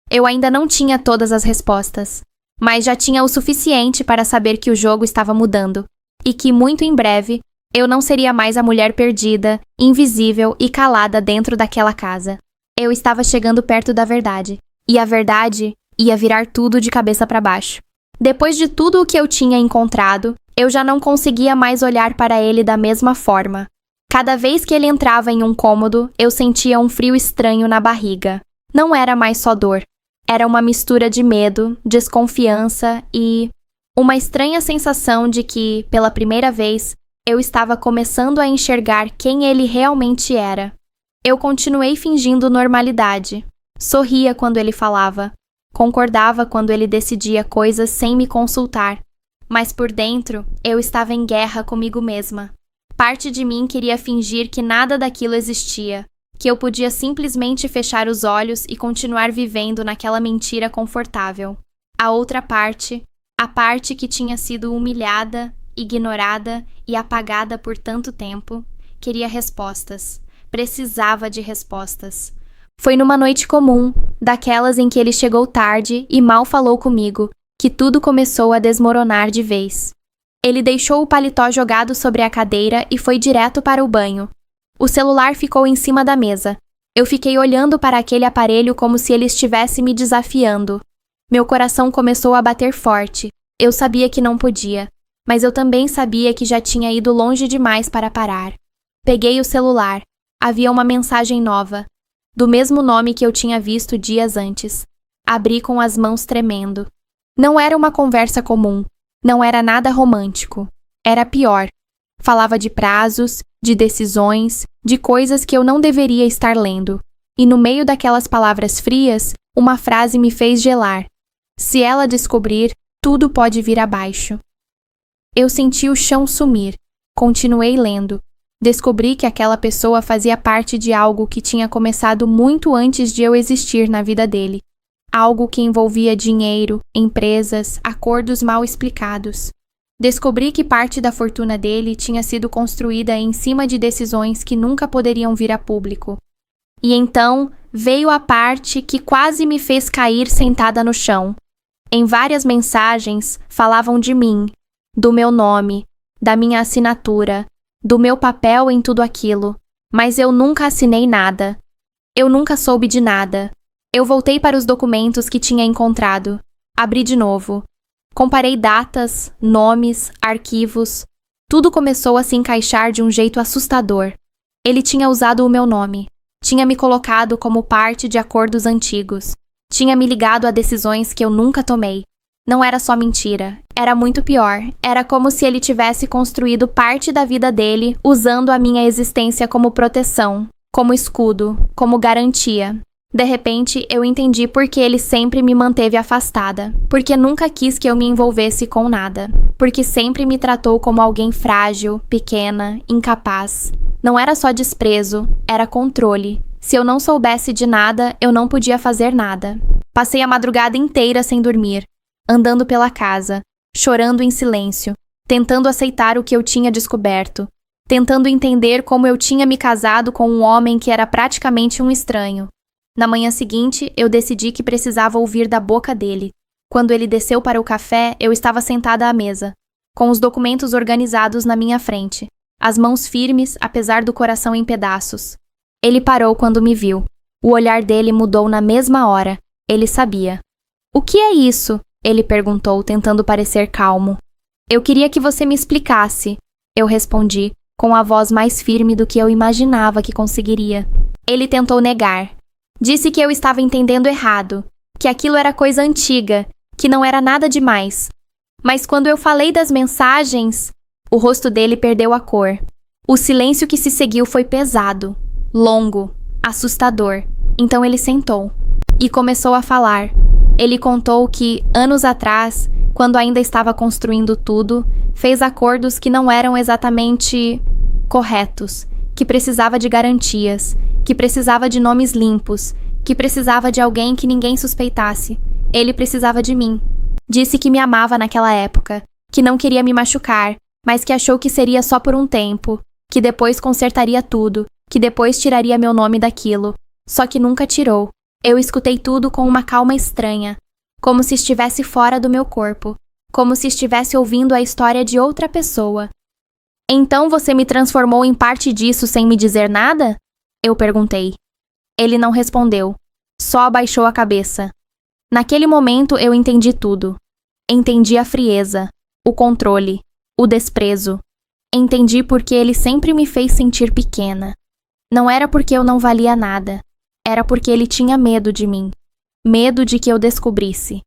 Eu ainda não tinha todas as respostas, mas já tinha o suficiente para saber que o jogo estava mudando e que, muito em breve, eu não seria mais a mulher perdida, invisível e calada dentro daquela casa. Eu estava chegando perto da verdade, e a verdade ia virar tudo de cabeça para baixo. Depois de tudo o que eu tinha encontrado, eu já não conseguia mais olhar para ele da mesma forma. Cada vez que ele entrava em um cômodo, eu sentia um frio estranho na barriga. Não era mais só dor. Era uma mistura de medo, desconfiança e uma estranha sensação de que, pela primeira vez, eu estava começando a enxergar quem ele realmente era. Eu continuei fingindo normalidade. Sorria quando ele falava. Concordava quando ele decidia coisas sem me consultar. Mas por dentro, eu estava em guerra comigo mesma. Parte de mim queria fingir que nada daquilo existia, que eu podia simplesmente fechar os olhos e continuar vivendo naquela mentira confortável. A outra parte, a parte que tinha sido humilhada, ignorada e apagada por tanto tempo, queria respostas. Precisava de respostas. Foi numa noite comum, daquelas em que ele chegou tarde e mal falou comigo, que tudo começou a desmoronar de vez. Ele deixou o paletó jogado sobre a cadeira e foi direto para o banho. O celular ficou em cima da mesa. Eu fiquei olhando para aquele aparelho como se ele estivesse me desafiando. Meu coração começou a bater forte. Eu sabia que não podia, mas eu também sabia que já tinha ido longe demais para parar. Peguei o celular. Havia uma mensagem nova, do mesmo nome que eu tinha visto dias antes. Abri com as mãos tremendo. Não era uma conversa comum. Não era nada romântico. Era pior. Falava de prazos, de decisões, de coisas que eu não deveria estar lendo. E no meio daquelas palavras frias, uma frase me fez gelar. Se ela descobrir, tudo pode vir abaixo. Eu senti o chão sumir. Continuei lendo. Descobri que aquela pessoa fazia parte de algo que tinha começado muito antes de eu existir na vida dele. Algo que envolvia dinheiro, empresas, acordos mal explicados. Descobri que parte da fortuna dele tinha sido construída em cima de decisões que nunca poderiam vir a público. E então veio a parte que quase me fez cair sentada no chão. Em várias mensagens falavam de mim, do meu nome, da minha assinatura, do meu papel em tudo aquilo, mas eu nunca assinei nada. Eu nunca soube de nada. Eu voltei para os documentos que tinha encontrado. Abri de novo. Comparei datas, nomes, arquivos. Tudo começou a se encaixar de um jeito assustador. Ele tinha usado o meu nome. Tinha me colocado como parte de acordos antigos. Tinha me ligado a decisões que eu nunca tomei. Não era só mentira. Era muito pior. Era como se ele tivesse construído parte da vida dele usando a minha existência como proteção, como escudo, como garantia. De repente, eu entendi por que ele sempre me manteve afastada, porque nunca quis que eu me envolvesse com nada, porque sempre me tratou como alguém frágil, pequena, incapaz. Não era só desprezo, era controle. Se eu não soubesse de nada, eu não podia fazer nada. Passei a madrugada inteira sem dormir, andando pela casa, chorando em silêncio, tentando aceitar o que eu tinha descoberto, tentando entender como eu tinha me casado com um homem que era praticamente um estranho. Na manhã seguinte, eu decidi que precisava ouvir da boca dele. Quando ele desceu para o café, eu estava sentada à mesa, com os documentos organizados na minha frente, as mãos firmes, apesar do coração em pedaços. Ele parou quando me viu. O olhar dele mudou na mesma hora. Ele sabia. "O que é isso?" ele perguntou, tentando parecer calmo. "Eu queria que você me explicasse", eu respondi, com a voz mais firme do que eu imaginava que conseguiria. Ele tentou negar. Disse que eu estava entendendo errado, que aquilo era coisa antiga, que não era nada demais. Mas quando eu falei das mensagens, o rosto dele perdeu a cor. O silêncio que se seguiu foi pesado, longo, assustador. Então ele sentou e começou a falar. Ele contou que, anos atrás, quando ainda estava construindo tudo, fez acordos que não eram exatamente corretos, que precisava de garantias, que precisava de nomes limpos, que precisava de alguém que ninguém suspeitasse. Ele precisava de mim. Disse que me amava naquela época, que não queria me machucar, mas que achou que seria só por um tempo, que depois consertaria tudo, que depois tiraria meu nome daquilo. Só que nunca tirou. Eu escutei tudo com uma calma estranha, como se estivesse fora do meu corpo, como se estivesse ouvindo a história de outra pessoa. "Então você me transformou em parte disso sem me dizer nada?" eu perguntei. Ele não respondeu, só abaixou a cabeça. Naquele momento eu entendi tudo. Entendi a frieza, o controle, o desprezo. Entendi porque ele sempre me fez sentir pequena. Não era porque eu não valia nada. Era porque ele tinha medo de mim. Medo de que eu descobrisse.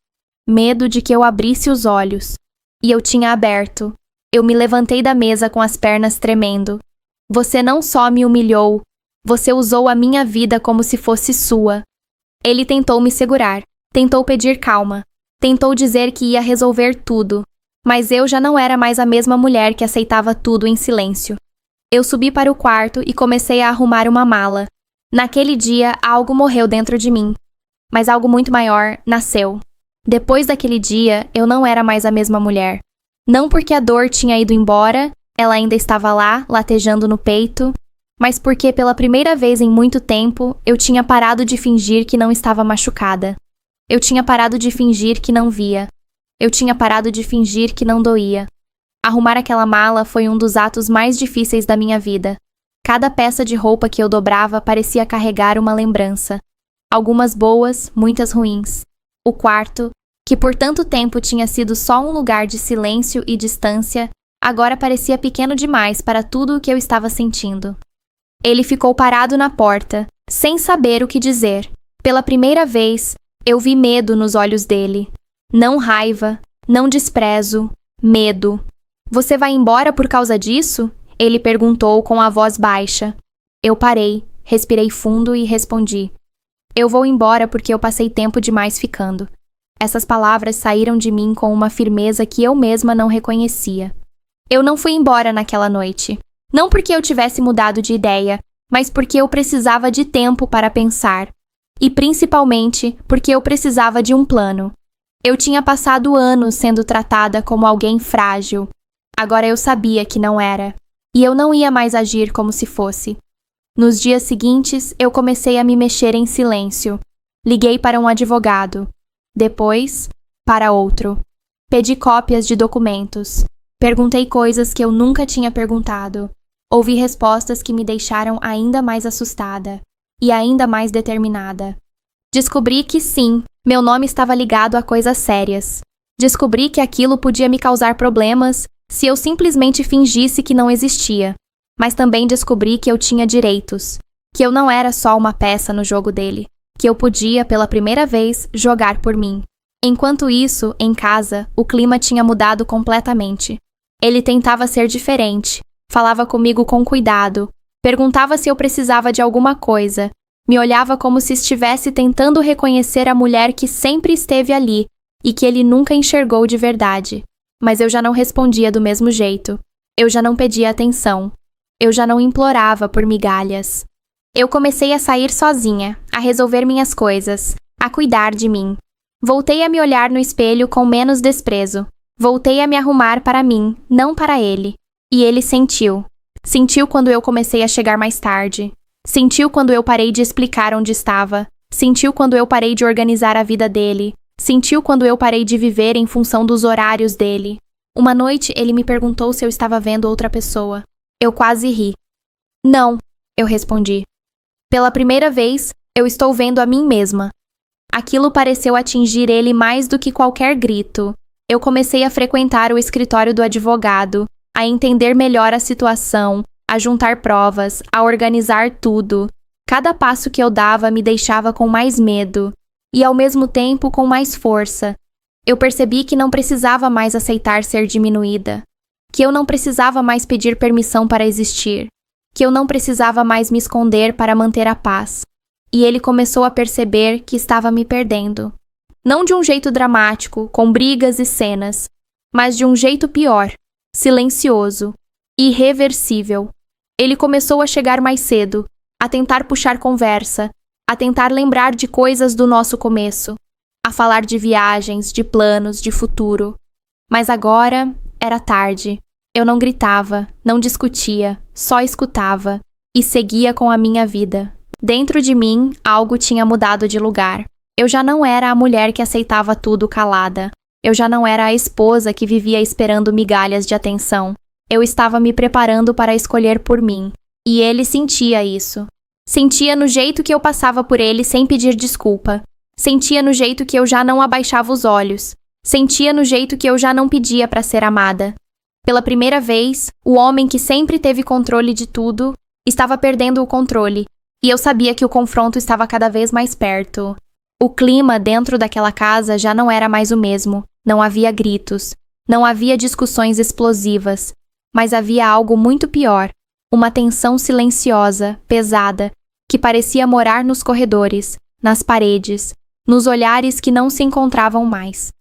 Medo de que eu abrisse os olhos. E eu tinha aberto. Eu me levantei da mesa com as pernas tremendo. "Você não só me humilhou, você usou a minha vida como se fosse sua." Ele tentou me segurar, tentou pedir calma, tentou dizer que ia resolver tudo, mas eu já não era mais a mesma mulher que aceitava tudo em silêncio. Eu subi para o quarto e comecei a arrumar uma mala. Naquele dia, algo morreu dentro de mim. Mas algo muito maior nasceu. Depois daquele dia, eu não era mais a mesma mulher. Não porque a dor tinha ido embora, ela ainda estava lá, latejando no peito, mas porque pela primeira vez em muito tempo, eu tinha parado de fingir que não estava machucada. Eu tinha parado de fingir que não via. Eu tinha parado de fingir que não doía. Arrumar aquela mala foi um dos atos mais difíceis da minha vida. Cada peça de roupa que eu dobrava parecia carregar uma lembrança. Algumas boas, muitas ruins. O quarto, que por tanto tempo tinha sido só um lugar de silêncio e distância, agora parecia pequeno demais para tudo o que eu estava sentindo. Ele ficou parado na porta, sem saber o que dizer. Pela primeira vez, eu vi medo nos olhos dele. Não raiva, não desprezo, medo. Você vai embora por causa disso? Ele perguntou com a voz baixa. Eu parei, respirei fundo e respondi. Eu vou embora porque eu passei tempo demais ficando. Essas palavras saíram de mim com uma firmeza que eu mesma não reconhecia. Eu não fui embora naquela noite. Não porque eu tivesse mudado de ideia, mas porque eu precisava de tempo para pensar. E principalmente porque eu precisava de um plano. Eu tinha passado anos sendo tratada como alguém frágil. Agora eu sabia que não era. E eu não ia mais agir como se fosse. Nos dias seguintes, eu comecei a me mexer em silêncio. Liguei para um advogado. Depois, para outro. Pedi cópias de documentos. Perguntei coisas que eu nunca tinha perguntado. Ouvi respostas que me deixaram ainda mais assustada e ainda mais determinada. Descobri que sim, meu nome estava ligado a coisas sérias. Descobri que aquilo podia me causar problemas se eu simplesmente fingisse que não existia. Mas também descobri que eu tinha direitos, que eu não era só uma peça no jogo dele, que eu podia, pela primeira vez, jogar por mim. Enquanto isso, em casa, o clima tinha mudado completamente. Ele tentava ser diferente, falava comigo com cuidado, perguntava se eu precisava de alguma coisa, me olhava como se estivesse tentando reconhecer a mulher que sempre esteve ali e que ele nunca enxergou de verdade. Mas eu já não respondia do mesmo jeito. Eu já não pedia atenção. Eu já não implorava por migalhas. Eu comecei a sair sozinha, a resolver minhas coisas, a cuidar de mim. Voltei a me olhar no espelho com menos desprezo. Voltei a me arrumar para mim, não para ele. E ele sentiu. Sentiu quando eu comecei a chegar mais tarde. Sentiu quando eu parei de explicar onde estava. Sentiu quando eu parei de organizar a vida dele. Sentiu quando eu parei de viver em função dos horários dele. Uma noite, ele me perguntou se eu estava vendo outra pessoa. Eu quase ri. Não, eu respondi. Pela primeira vez, eu estou vendo a mim mesma. Aquilo pareceu atingir ele mais do que qualquer grito. Eu comecei a frequentar o escritório do advogado, a entender melhor a situação, a juntar provas, a organizar tudo. Cada passo que eu dava me deixava com mais medo. E ao mesmo tempo com mais força. Eu percebi que não precisava mais aceitar ser diminuída, que eu não precisava mais pedir permissão para existir, que eu não precisava mais me esconder para manter a paz. E ele começou a perceber que estava me perdendo. Não de um jeito dramático, com brigas e cenas, mas de um jeito pior, silencioso, irreversível. Ele começou a chegar mais cedo, a tentar puxar conversa, a tentar lembrar de coisas do nosso começo, a falar de viagens, de planos, de futuro. Mas agora era tarde. Eu não gritava, não discutia, só escutava e seguia com a minha vida. Dentro de mim, algo tinha mudado de lugar. Eu já não era a mulher que aceitava tudo calada. Eu já não era a esposa que vivia esperando migalhas de atenção. Eu estava me preparando para escolher por mim. E ele sentia isso. Sentia no jeito que eu passava por ele sem pedir desculpa. Sentia no jeito que eu já não abaixava os olhos. Sentia no jeito que eu já não pedia para ser amada. Pela primeira vez, o homem que sempre teve controle de tudo estava perdendo o controle. E eu sabia que o confronto estava cada vez mais perto. O clima dentro daquela casa já não era mais o mesmo. Não havia gritos. Não havia discussões explosivas. Mas havia algo muito pior. Uma tensão silenciosa, pesada, que parecia morar nos corredores, nas paredes, nos olhares que não se encontravam mais.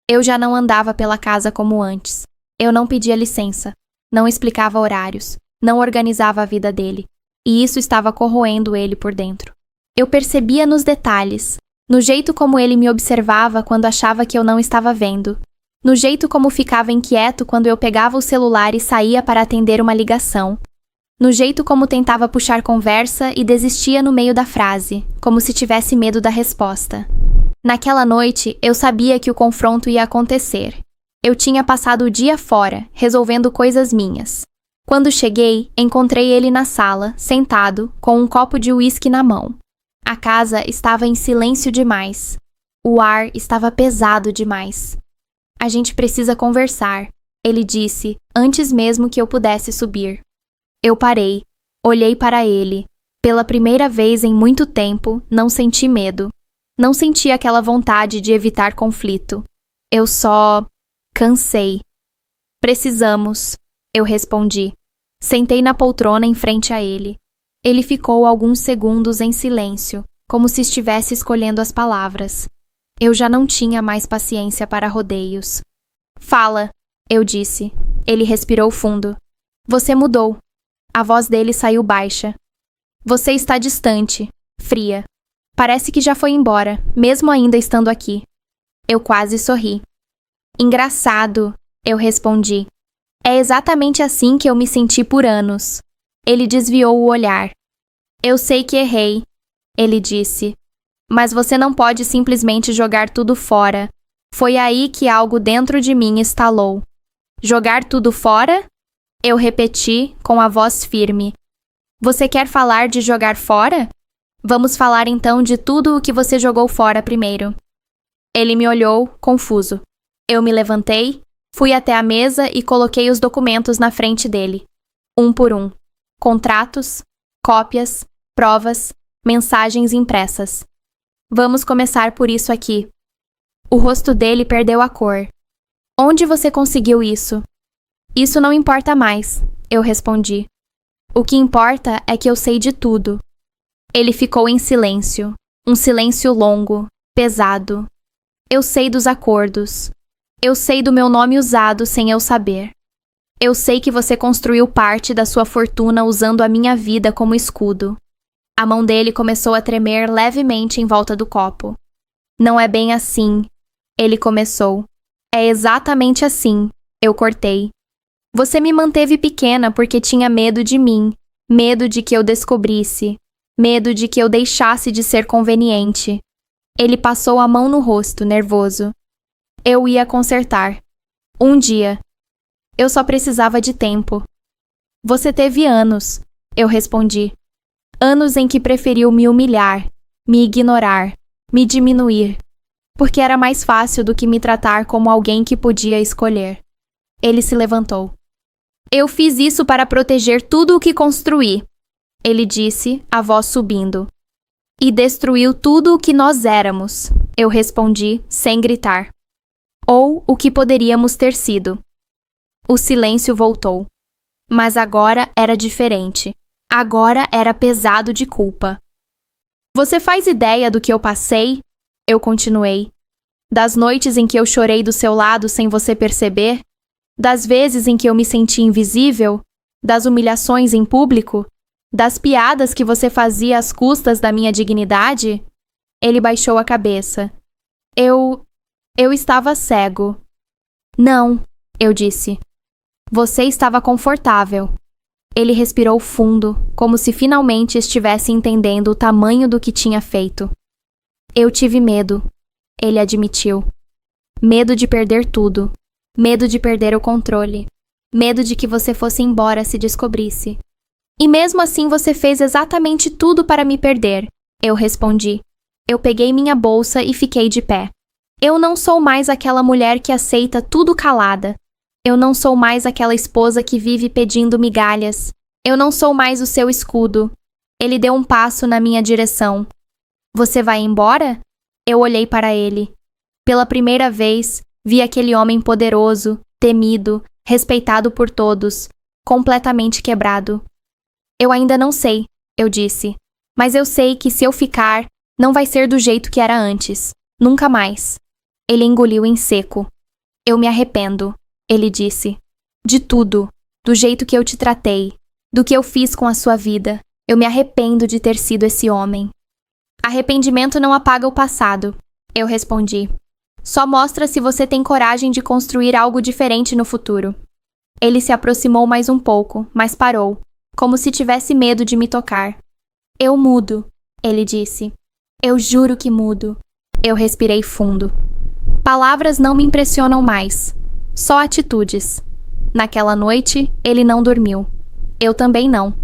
Eu já não andava pela casa como antes. Eu não pedia licença. Não explicava horários. não organizava a vida dele, e isso estava corroendo ele por dentro. Eu percebia nos detalhes, no jeito como ele me observava quando achava que eu não estava vendo, no jeito como ficava inquieto quando eu pegava o celular e saía para atender uma ligação, no jeito como tentava puxar conversa e desistia no meio da frase, como se tivesse medo da resposta. Naquela noite, eu sabia que o confronto ia acontecer. Eu tinha passado o dia fora, resolvendo coisas minhas. Quando cheguei, encontrei ele na sala, sentado, com um copo de uísque na mão. A casa estava em silêncio demais. O ar estava pesado demais. A gente precisa conversar, ele disse, antes mesmo que eu pudesse subir. Eu parei, olhei para ele. Pela primeira vez em muito tempo, não senti medo. Não senti aquela vontade de evitar conflito. Eu só cansei. Precisamos, eu respondi. Sentei na poltrona em frente a ele. Ele ficou alguns segundos em silêncio, como se estivesse escolhendo as palavras. Eu já não tinha mais paciência para rodeios. Fala, eu disse. Ele respirou fundo. Você mudou. A voz dele saiu baixa. Você está distante, fria. Parece que já foi embora, mesmo ainda estando aqui. Eu quase sorri. Engraçado, eu respondi. É exatamente assim que eu me senti por anos. Ele desviou o olhar. Eu sei que errei, ele disse. Mas você não pode simplesmente jogar tudo fora. Foi aí que algo dentro de mim estalou. Jogar tudo fora? Eu repeti, com a voz firme. Você quer falar de jogar fora? Vamos falar então de tudo o que você jogou fora primeiro. Ele me olhou, confuso. Eu me levantei, fui até a mesa e coloquei os documentos na frente dele. Um por um. Contratos, cópias, provas, mensagens impressas. Vamos começar por isso aqui. O rosto dele perdeu a cor. Onde você conseguiu isso? Isso não importa mais, eu respondi. O que importa é que eu sei de tudo. Ele ficou em silêncio, um silêncio longo, pesado. Eu sei dos acordos. Eu sei do meu nome usado sem eu saber. Eu sei que você construiu parte da sua fortuna usando a minha vida como escudo. A mão dele começou a tremer levemente em volta do copo. Não é bem assim, ele começou. É exatamente assim, eu cortei. Você me manteve pequena porque tinha medo de mim, medo de que eu descobrisse, medo de que eu deixasse de ser conveniente. Ele passou a mão no rosto, nervoso. Eu ia consertar. Um dia. Eu só precisava de tempo. Você teve anos, eu respondi. Anos em que preferiu me humilhar, me ignorar, me diminuir, porque era mais fácil do que me tratar como alguém que podia escolher. Ele se levantou. Eu fiz isso para proteger tudo o que construí, ele disse, a voz subindo. E destruiu tudo o que nós éramos, eu respondi, sem gritar. Ou o que poderíamos ter sido. O silêncio voltou. Mas agora era diferente. Agora era pesado de culpa. Você faz ideia do que eu passei? Eu continuei. Das noites em que eu chorei do seu lado sem você perceber? Das vezes em que eu me senti invisível? Das humilhações em público? Das piadas que você fazia às custas da minha dignidade? Ele baixou a cabeça. Eu estava cego. Não, eu disse. Você estava confortável. Ele respirou fundo, como se finalmente estivesse entendendo o tamanho do que tinha feito. Eu tive medo, ele admitiu. Medo de perder tudo. Medo de perder o controle. Medo de que você fosse embora se descobrisse. E mesmo assim você fez exatamente tudo para me perder, eu respondi. Eu peguei minha bolsa e fiquei de pé. Eu não sou mais aquela mulher que aceita tudo calada. Eu não sou mais aquela esposa que vive pedindo migalhas. Eu não sou mais o seu escudo. Ele deu um passo na minha direção. Você vai embora? Eu olhei para ele. Pela primeira vez, vi aquele homem poderoso, temido, respeitado por todos, completamente quebrado. Eu ainda não sei, eu disse. Mas eu sei que se eu ficar, não vai ser do jeito que era antes. Nunca mais. Ele engoliu em seco. Eu me arrependo, ele disse. De tudo. Do jeito que eu te tratei. do que eu fiz com a sua vida. Eu me arrependo de ter sido esse homem. Arrependimento não apaga o passado, eu respondi. Só mostra se você tem coragem de construir algo diferente no futuro. Ele se aproximou mais um pouco, mas parou, como se tivesse medo de me tocar. Eu mudo, ele disse. Eu juro que mudo. Eu respirei fundo. Palavras não me impressionam mais, só atitudes. Naquela noite, ele não dormiu. Eu também não.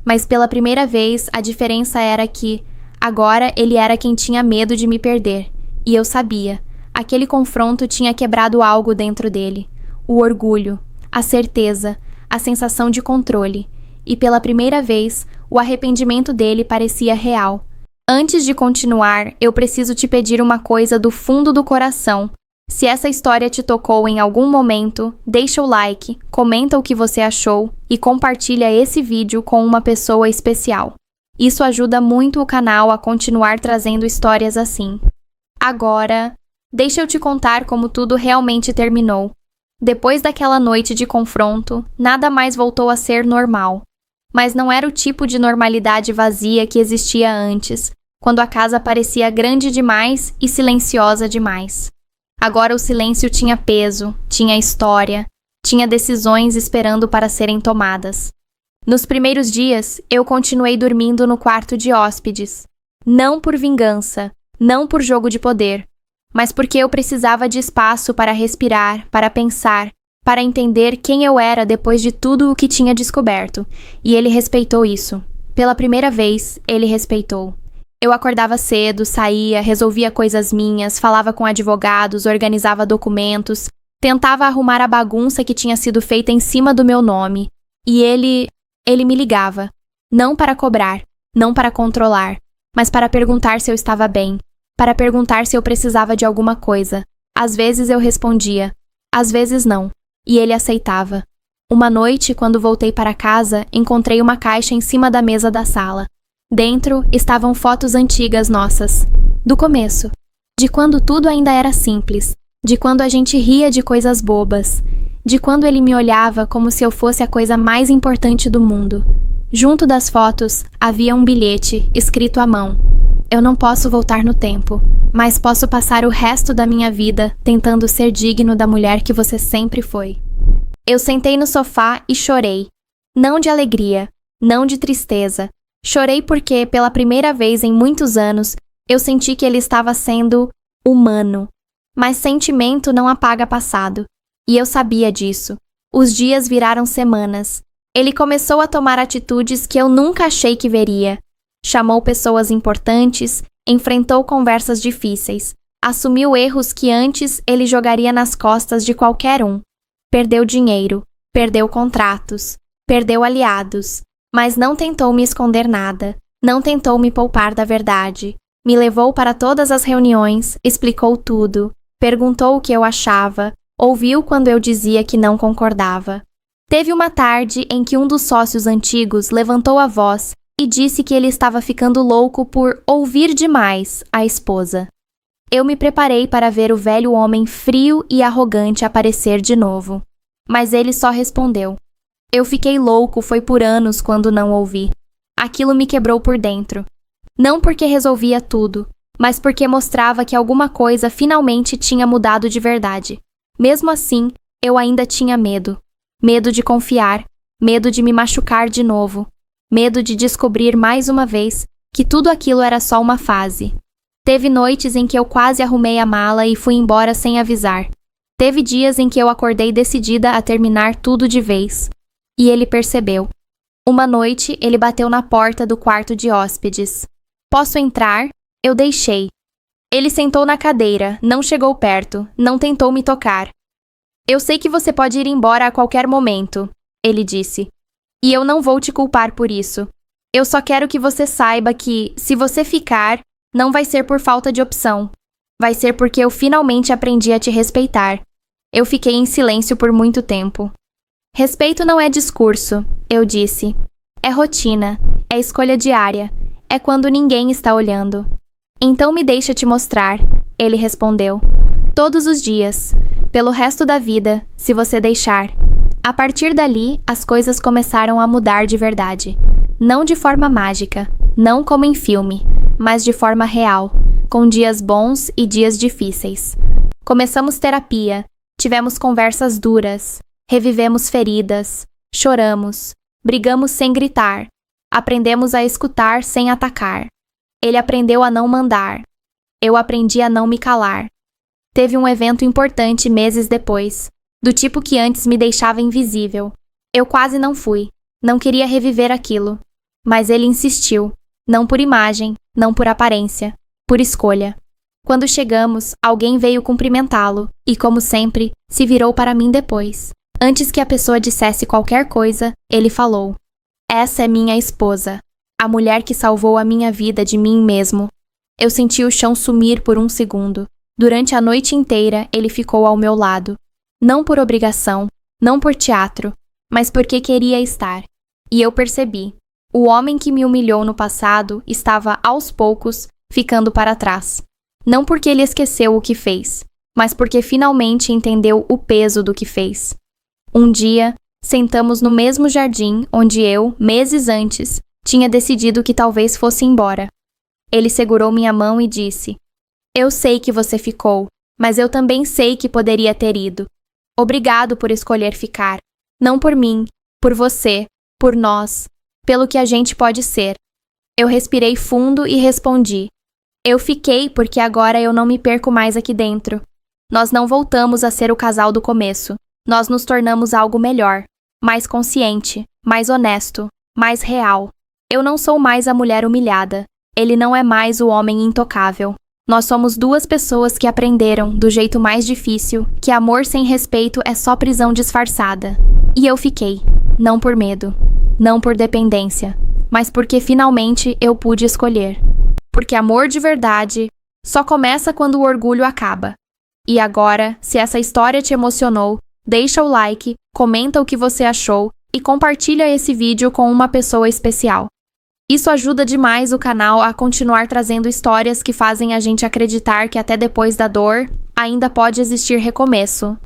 Mas pela primeira vez, a diferença era que, agora, ele era quem tinha medo de me perder. E eu sabia. Aquele confronto tinha quebrado algo dentro dele. O orgulho, a certeza, a sensação de controle. E pela primeira vez, o arrependimento dele parecia real. Antes de continuar, eu preciso te pedir uma coisa do fundo do coração. Se essa história te tocou em algum momento, deixa o like, comenta o que você achou e compartilha esse vídeo com uma pessoa especial. Isso ajuda muito o canal a continuar trazendo histórias assim. Agora, deixa eu te contar como tudo realmente terminou. Depois daquela noite de confronto, nada mais voltou a ser normal. Mas não era o tipo de normalidade vazia que existia antes, quando a casa parecia grande demais e silenciosa demais. Agora o silêncio tinha peso, tinha história, tinha decisões esperando para serem tomadas. Nos primeiros dias, eu continuei dormindo no quarto de hóspedes. Não por vingança, não por jogo de poder, mas porque eu precisava de espaço para respirar, para pensar, para entender quem eu era depois de tudo o que tinha descoberto. E ele respeitou isso. Pela primeira vez, ele respeitou. Eu acordava cedo, saía, resolvia coisas minhas, falava com advogados, organizava documentos, tentava arrumar a bagunça que tinha sido feita em cima do meu nome. E ele me ligava. Não para cobrar, não para controlar, mas para perguntar se eu estava bem, para perguntar se eu precisava de alguma coisa. Às vezes eu respondia, às vezes não. E ele aceitava. Uma noite, quando voltei para casa, encontrei uma caixa em cima da mesa da sala. Dentro estavam fotos antigas nossas, do começo, de quando tudo ainda era simples, de quando a gente ria de coisas bobas, de quando ele me olhava como se eu fosse a coisa mais importante do mundo. Junto das fotos havia um bilhete escrito à mão. Eu não posso voltar no tempo, mas posso passar o resto da minha vida tentando ser digno da mulher que você sempre foi. Eu sentei no sofá e chorei. Não de alegria, não de tristeza. Chorei porque, pela primeira vez em muitos anos, eu senti que ele estava sendo humano. Mas sentimento não apaga passado. E eu sabia disso. Os dias viraram semanas. Ele começou a tomar atitudes que eu nunca achei que veria. Chamou pessoas importantes, enfrentou conversas difíceis, assumiu erros que antes ele jogaria nas costas de qualquer um. Perdeu dinheiro, perdeu contratos, perdeu aliados, mas não tentou me esconder nada, não tentou me poupar da verdade. Me levou para todas as reuniões, explicou tudo, perguntou o que eu achava, ouviu quando eu dizia que não concordava. Teve uma tarde em que um dos sócios antigos levantou a voz e disse que ele estava ficando louco por ouvir demais a esposa. Eu me preparei para ver o velho homem frio e arrogante aparecer de novo. Mas ele só respondeu. Eu fiquei louco foi por anos quando não ouvi. Aquilo me quebrou por dentro. Não porque resolvia tudo, mas porque mostrava que alguma coisa finalmente tinha mudado de verdade. Mesmo assim, eu ainda tinha medo. Medo de confiar, medo de me machucar de novo, medo de descobrir mais uma vez que tudo aquilo era só uma fase. Teve noites em que eu quase arrumei a mala e fui embora sem avisar. Teve dias em que eu acordei decidida a terminar tudo de vez. E ele percebeu. Uma noite, ele bateu na porta do quarto de hóspedes. Posso entrar? Eu deixei. Ele sentou na cadeira, não chegou perto, não tentou me tocar. Eu sei que você pode ir embora a qualquer momento, ele disse. E eu não vou te culpar por isso. Eu só quero que você saiba que, se você ficar, não vai ser por falta de opção. Vai ser porque eu finalmente aprendi a te respeitar. Eu fiquei em silêncio por muito tempo. Respeito não é discurso, eu disse. É rotina, é escolha diária, é quando ninguém está olhando. Então me deixa te mostrar, ele respondeu. Todos os dias, pelo resto da vida, se você deixar. A partir dali, as coisas começaram a mudar de verdade. Não de forma mágica, não como em filme, mas de forma real, com dias bons e dias difíceis. Começamos terapia, tivemos conversas duras, revivemos feridas, choramos, brigamos sem gritar, aprendemos a escutar sem atacar. Ele aprendeu a não mandar. Eu aprendi a não me calar. Teve um evento importante meses depois, do tipo que antes me deixava invisível. Eu quase não fui, não queria reviver aquilo. Mas ele insistiu, não por imagem, não por aparência, por escolha. Quando chegamos, alguém veio cumprimentá-lo e, como sempre, se virou para mim depois. Antes que a pessoa dissesse qualquer coisa, ele falou: "Essa é minha esposa, a mulher que salvou a minha vida de mim mesmo." Eu senti o chão sumir por um segundo. Durante a noite inteira, ele ficou ao meu lado. Não por obrigação, não por teatro, mas porque queria estar. E eu percebi. O homem que me humilhou no passado estava, aos poucos, ficando para trás. Não porque ele esqueceu o que fez, mas porque finalmente entendeu o peso do que fez. Um dia, sentamos no mesmo jardim onde eu, meses antes, tinha decidido que talvez fosse embora. Ele segurou minha mão e disse: "Eu sei que você ficou, mas eu também sei que poderia ter ido. Obrigado por escolher ficar. Não por mim, por você, por nós, pelo que a gente pode ser." Eu respirei fundo e respondi: "Eu fiquei porque agora eu não me perco mais aqui dentro." Nós não voltamos a ser o casal do começo. Nós nos tornamos algo melhor, mais consciente, mais honesto, mais real. Eu não sou mais a mulher humilhada. Ele não é mais o homem intocável. Nós somos duas pessoas que aprenderam, do jeito mais difícil, que amor sem respeito é só prisão disfarçada. E eu fiquei, não por medo, não por dependência, mas porque finalmente eu pude escolher. Porque amor de verdade só começa quando o orgulho acaba. E agora, se essa história te emocionou, deixa o like, comenta o que você achou e compartilha esse vídeo com uma pessoa especial. Isso ajuda demais o canal a continuar trazendo histórias que fazem a gente acreditar que até depois da dor, ainda pode existir recomeço.